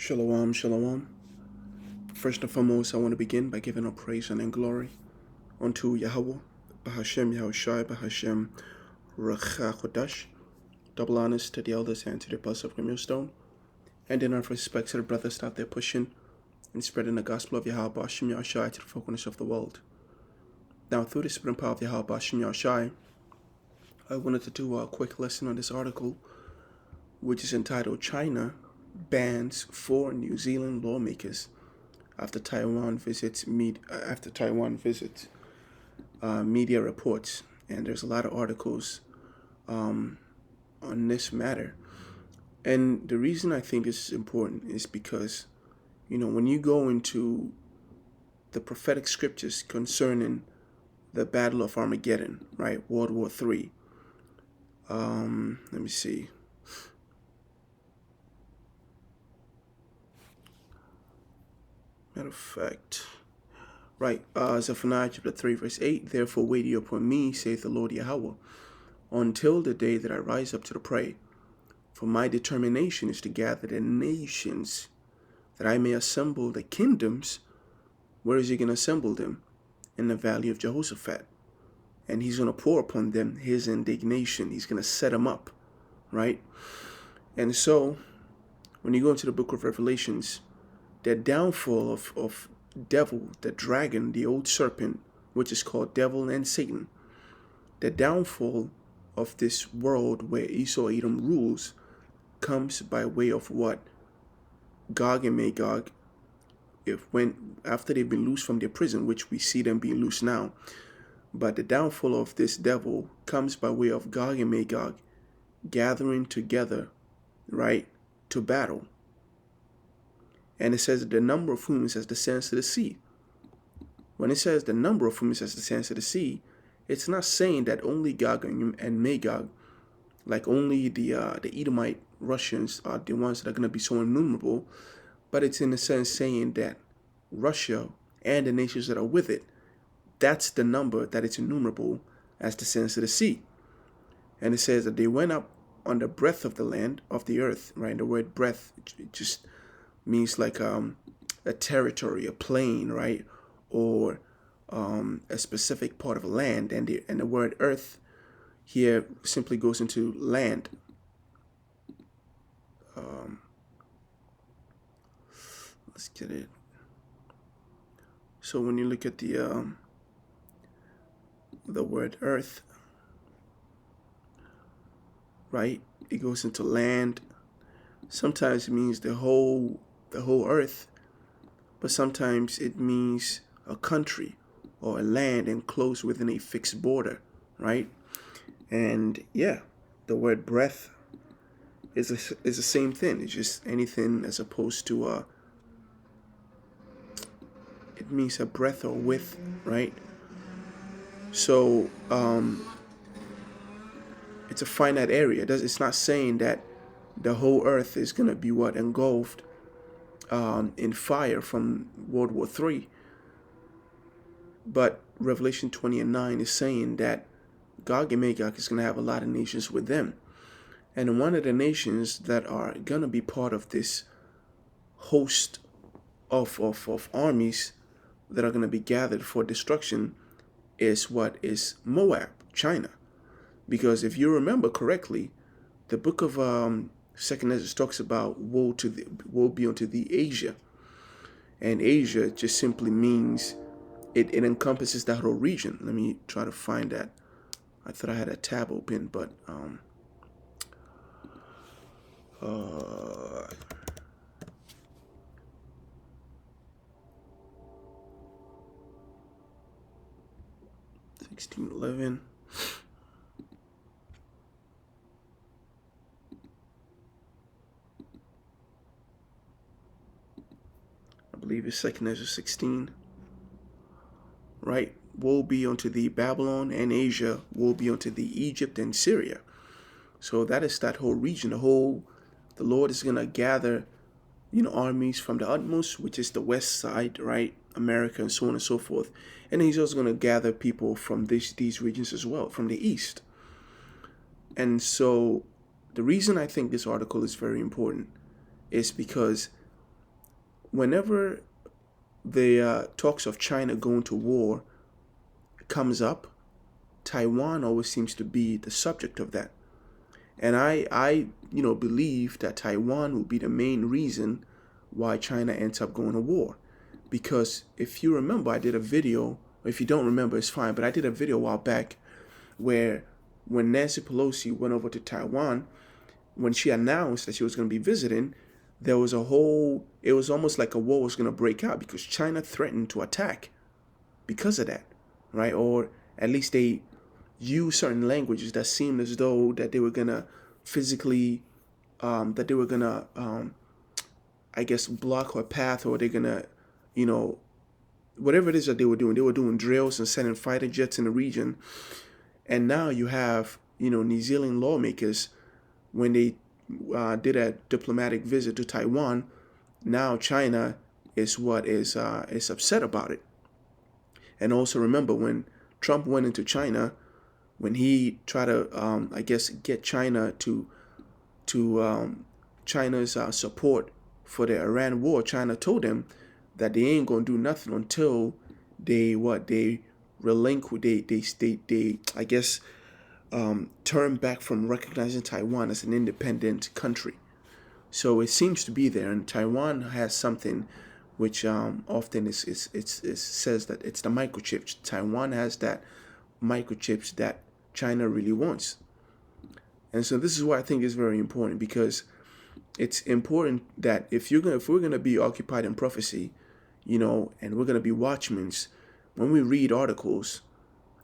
Shalom, shalom. First and foremost, I want to begin by giving up praise and glory unto Yahweh, Bahashem Yahushai, Bahashem Rachachodash. Double honors to the elders and to the apostles of the millstone, and in our respect to the brothers out there pushing and spreading the gospel of Yahweh, Bahashem Yahushai to the four corners of the world. Now, through the spirit and power of Yahweh, Bahashem Yahushai, I wanted to do a quick lesson on this article, which is entitled China Bans 4 New Zealand Lawmakers after Taiwan visits media reports. And there's a lot of articles on this matter. And the reason I think this is important is because, when you go into the prophetic scriptures concerning the Battle of Armageddon, right, World War III, let me see. Matter of fact, right, Zephaniah chapter 3, verse 8, therefore wait ye upon me, saith the Lord Yahweh, until the day that I rise up to the prey. For my determination is to gather the nations, that I may assemble the kingdoms. Where is he going to assemble them? In the valley of Jehoshaphat. And he's going to pour upon them his indignation. He's going to set them up, right? And so, when you go into the book of Revelations, the downfall of devil, the dragon, the old serpent, which is called devil and Satan, the downfall of this world where Esau Edom rules comes by way of what? Gog and Magog, after they've been loosed from their prison, which we see them being loose now, but the downfall of this devil comes by way of Gog and Magog gathering together, right, to battle. And it says that the number of whom is as the sands of the sea. When it says the number of whom is as the sands of the sea, it's not saying that only Gog and Magog, like only the Edomite Russians are the ones that are going to be so innumerable, but it's in a sense saying that Russia and the nations that are with it, that's the number that it's innumerable as the sands of the sea. And it says that they went up on the breadth of the land, of the earth, right? The word breadth, it just means like a territory, a plain, right? Or a specific part of land. And the word earth here simply goes into land. Let's get it. So when you look at the word earth, right, it goes into land. Sometimes it means the whole earth, but sometimes it means a country or a land enclosed within a fixed border, right? And yeah, the word breadth is the same thing. It's just anything as opposed to it means a breadth or width, right? So it's a finite area. It's not saying that the whole earth is going to be engulfed in fire from World War III. But Revelation 20:9 is saying that Gog and Magog is going to have a lot of nations with them. And one of the nations that are going to be part of this host of armies that are going to be gathered for destruction is Moab, China. Because if you remember correctly, the book of Second Ezra talks about woe be unto thee, Asia. And Asia just simply means it encompasses that whole region. Let me try to find that. I thought I had a tab open, but 16:11. I believe it's 2 Ezra 16. Right? Woe be unto thee, Babylon, and Asia. Woe be unto thee, Egypt and Syria. So that is that whole region. The Lord is going to gather, armies from the utmost, which is the west side, right? America and so on and so forth. And he's also going to gather people from these regions as well, from the east. And so the reason I think this article is very important is because whenever the talks of China going to war comes up, Taiwan always seems to be the subject of that. And I believe that Taiwan will be the main reason why China ends up going to war. Because if you remember, I did a video, or if you don't remember, it's fine, but I did a video a while back where when Nancy Pelosi went over to Taiwan, when she announced that she was going to be visiting, there was it was almost like a war was going to break out because China threatened to attack because of that, right? Or at least they use certain languages that seemed as though that they were going to physically, that they were going to, I guess, block her path, or they're going to, whatever it is that they were doing drills and sending fighter jets in the region. And now you have, New Zealand lawmakers, when they did a diplomatic visit to Taiwan, now China is upset about it. And also remember when Trump went into China, when he tried to, I guess, get China to China's support for the Iran war, China told them that they ain't gonna do nothing until they relinquish, they I guess, turn back from recognizing Taiwan as an independent country. So it seems to be there, and Taiwan has something which often it says that it's the microchips. Taiwan has that microchips that China really wants. And so this is why I think is very important, because it's important that if we're gonna be occupied in prophecy, and we're gonna be watchmen, when we read articles,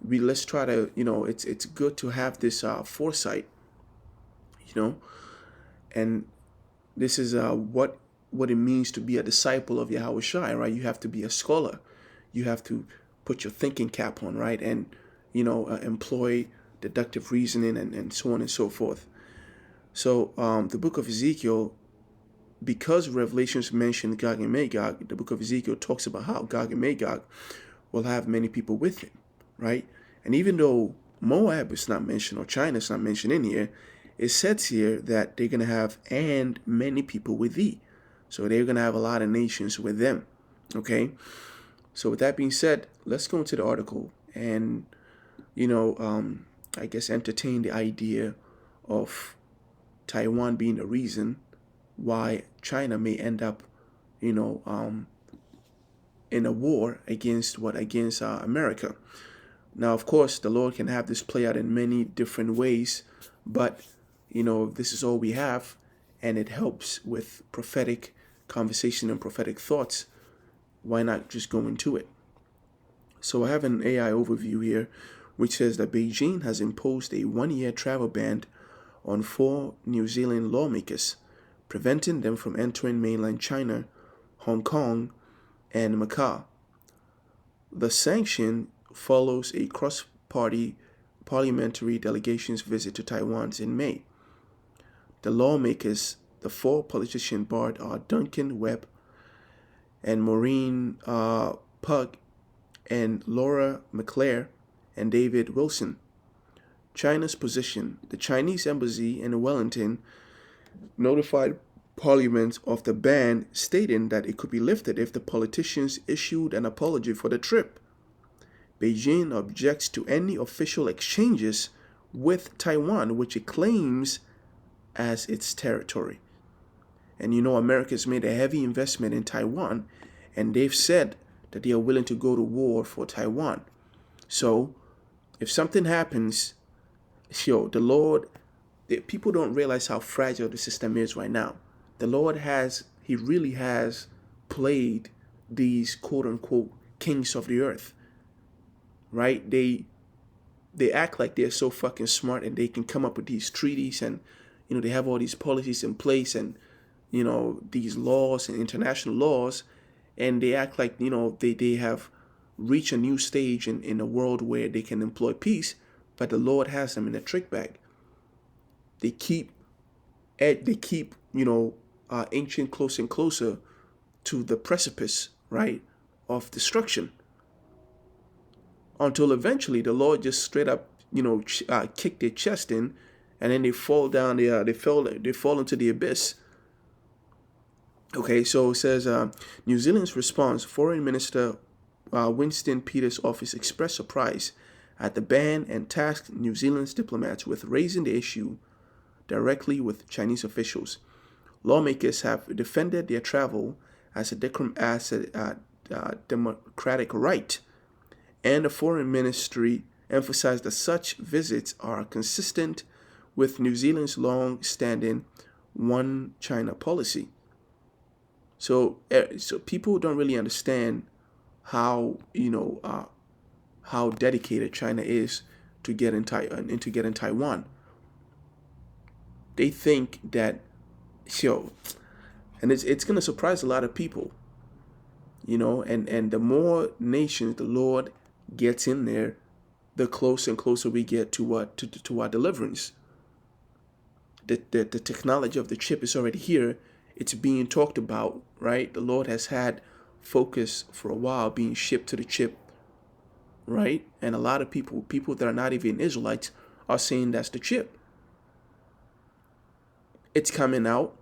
let's try to, it's good to have this foresight, and this is what it means to be a disciple of Yahweh Shai, right? You have to be a scholar. You have to put your thinking cap on, right? And, employ deductive reasoning and so on and so forth. So the book of Ezekiel, because Revelations mentioned Gog and Magog, the book of Ezekiel talks about how Gog and Magog will have many people with it, right? And even though Moab is not mentioned or China is not mentioned in here, it says here that they're going to have and many people with thee. So they're going to have a lot of nations with them, okay? So with that being said, let's go into the article and, I guess entertain the idea of Taiwan being the reason why China may end up, in a war against America. Now, of course, the Lord can have this play out in many different ways, but, this is all we have, and it helps with prophetic conversation and prophetic thoughts. Why not just go into it? So I have an AI overview here, which says that Beijing has imposed a 1-year travel ban on 4 New Zealand lawmakers, preventing them from entering mainland China, Hong Kong, and Macau. The sanction follows a cross-party parliamentary delegation's visit to Taiwan in May. The lawmakers, the 4 politicians barred, are Duncan Webb and Maureen Pugh and Laura McClare and David Wilson. China's position: the Chinese embassy in Wellington notified Parliament of the ban, stating that it could be lifted if the politicians issued an apology for the trip. Beijing objects to any official exchanges with Taiwan, which it claims as its territory. And America's made a heavy investment in Taiwan, and they've said that they are willing to go to war for Taiwan. So if something happens, the Lord, people don't realize how fragile the system is right now. The Lord he really has played these quote unquote kings of the earth, right? They act like they're so fucking smart and they can come up with these treaties and, they have all these policies in place and, these laws and international laws, and they act like, they have reached a new stage in a world where they can employ peace, but the Lord has them in a trick bag. They keep inching closer and closer to the precipice, right, of destruction, until eventually the Lord just straight up, kick their chest in, and then they fall down. They fall into the abyss. Okay, so it says New Zealand's response. Foreign Minister Winston Peters' office expressed surprise at the ban and tasked New Zealand's diplomats with raising the issue directly with Chinese officials. Lawmakers have defended their travel as a democratic right, and the foreign ministry emphasized that such visits are consistent with New Zealand's long-standing one China policy. So people don't really understand how how dedicated China is to get in Taiwan. They think that so, and it's gonna surprise a lot of people, and the more nations the Lord gets in there, the closer and closer we get to what to our deliverance. The technology of the chip is already here. It's being talked about, right? The Lord has had focus for a while being shipped to the chip, right? And a lot of people that are not even Israelites, are saying that's the chip. It's coming out,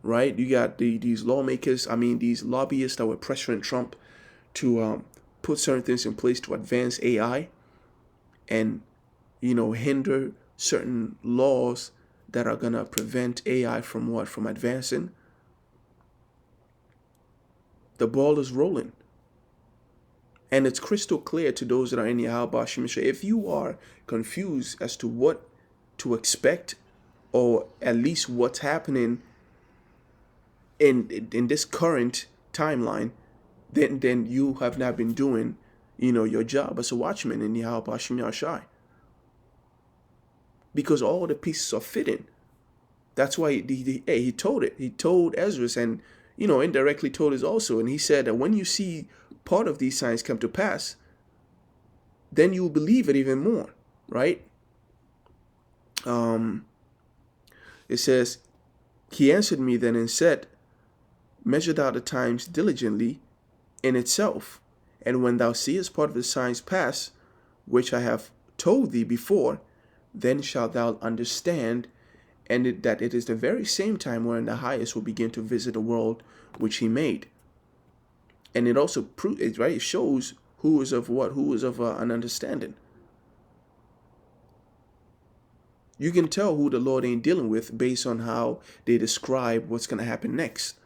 right? You got these lawmakers, these lobbyists that were pressuring Trump to put certain things in place to advance AI and, hinder certain laws that are gonna prevent AI from what? From advancing. The ball is rolling. And it's crystal clear to those that are in Yahweh Shemishah. If you are confused as to what to expect, or at least what's happening in this current timeline, then you have not been doing, your job as a watchman in Yahweh Shemishah. Because all the pieces are fitting. That's why he told it. He told Ezra, and indirectly told us also. And he said that when you see part of these signs come to pass, then you will believe it even more, right? It says, he answered me then and said, measure thou the times diligently in itself, and when thou seest part of the signs pass, which I have told thee before, then shalt thou understand, and that it is the very same time wherein the highest will begin to visit the world which he made. And it also proves, right? It shows who is of what, who is of an understanding. You can tell who the Lord ain't dealing with based on how they describe what's going to happen next,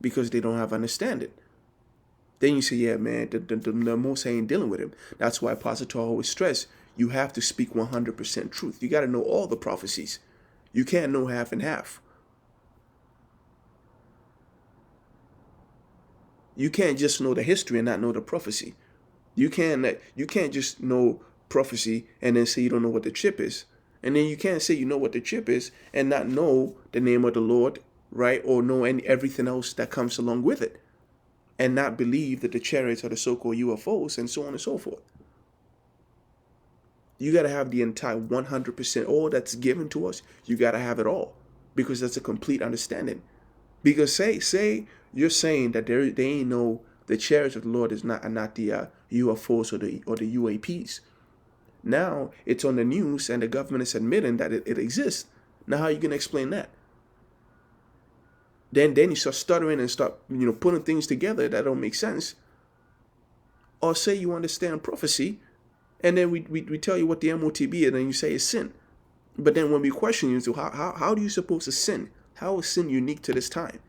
because they don't have understanding. Then you say, yeah, man, the Most ain't dealing with him. That's why Apostle always stress, you have to speak 100% truth. You got to know all the prophecies. You can't know half and half. You can't just know the history and not know the prophecy. You can't just know prophecy and then say you don't know what the chip is. And then you can't say you know what the chip is and not know the name of the Lord, right? Or know everything else that comes along with it. And not believe that the chariots are the so-called UFOs and so on and so forth. You got to have the entire 100%, all that's given to us. You got to have it all, because that's a complete understanding. Because say you're saying that they ain't know the chariots of the Lord are not the UFOs or the UAPs. Now it's on the news and the government is admitting that it exists. Now how are you gonna explain that? Then you start stuttering and start putting things together that don't make sense. Or say you understand prophecy, and then we tell you what the MOTB is, and then you say it's sin. But then when we question you, so how do you suppose to sin? How is sin unique to this time?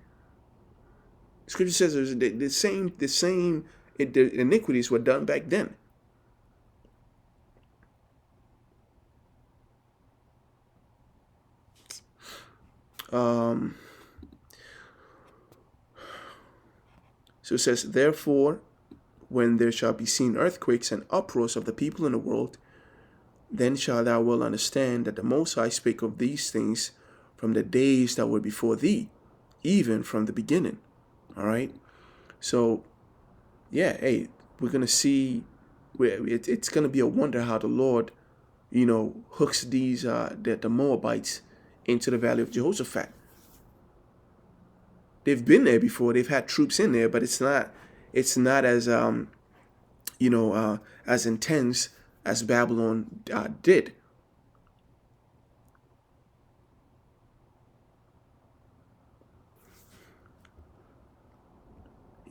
Scripture says the same iniquities were done back then. So it says, therefore, when there shall be seen earthquakes and uproars of the people in the world, then shalt thou well understand that the Most High spake of these things from the days that were before thee, even from the beginning. All right. So, yeah, hey, we're gonna see. It's gonna be a wonder how the Lord, hooks these the Moabites into the valley of Jehoshaphat. They've been there before. They've had troops in there, but it's not as as intense as Babylon did.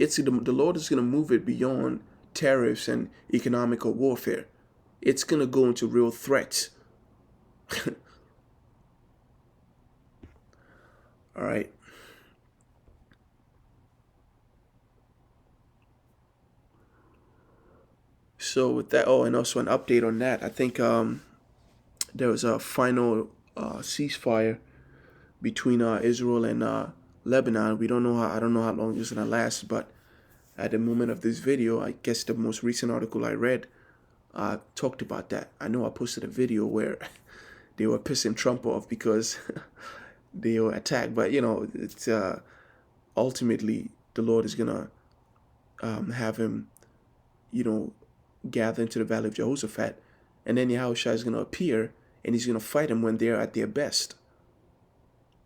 The Lord is going to move it beyond tariffs and economical warfare. It's going to go into real threats. All right. So with that, oh, and also an update on that. I think there was a final ceasefire between Israel and Lebanon. We don't know how. I don't know how long this is gonna last, but at the moment of this video, I guess the most recent article I read talked about that. I know I posted a video where they were pissing Trump off because they were attacked, but it's ultimately the Lord is gonna have him, you know, gather into the valley of Jehoshaphat, and then Yahushua is gonna appear and he's gonna fight them when they're at their best,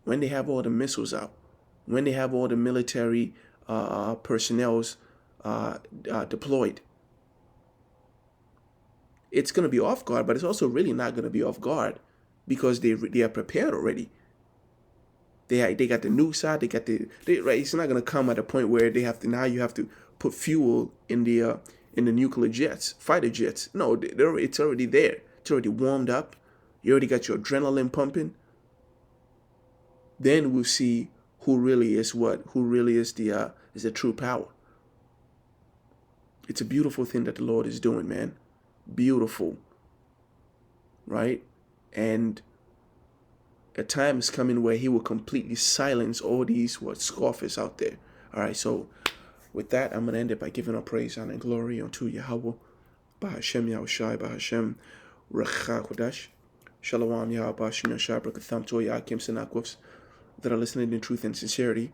when they have all the missiles out, when they have all the military personnels deployed. It's going to be off guard, but it's also really not going to be off guard because they are prepared already. They got the nukes out. Right. It's not going to come at a point where they have to you have to put fuel in the nuclear jets, fighter jets. No, it's already there. It's already warmed up. You already got your adrenaline pumping. Then we'll see who really is the true power. It's a beautiful thing that the Lord is doing, man. Beautiful. Right? And a time is coming where he will completely silence all these scoffers out there. All right, so with that, I'm going to end it by giving our praise, honor, and glory unto Yahweh. Bahashem Yahushai, Bahashem Recha Kodash. Shalom Yahweh, Bahashem Yahshai, Brakatham to Yakim Senakwos, that are listening in truth and sincerity.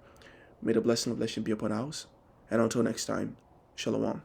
May the blessing of blessing be upon us. And until next time, Shalom.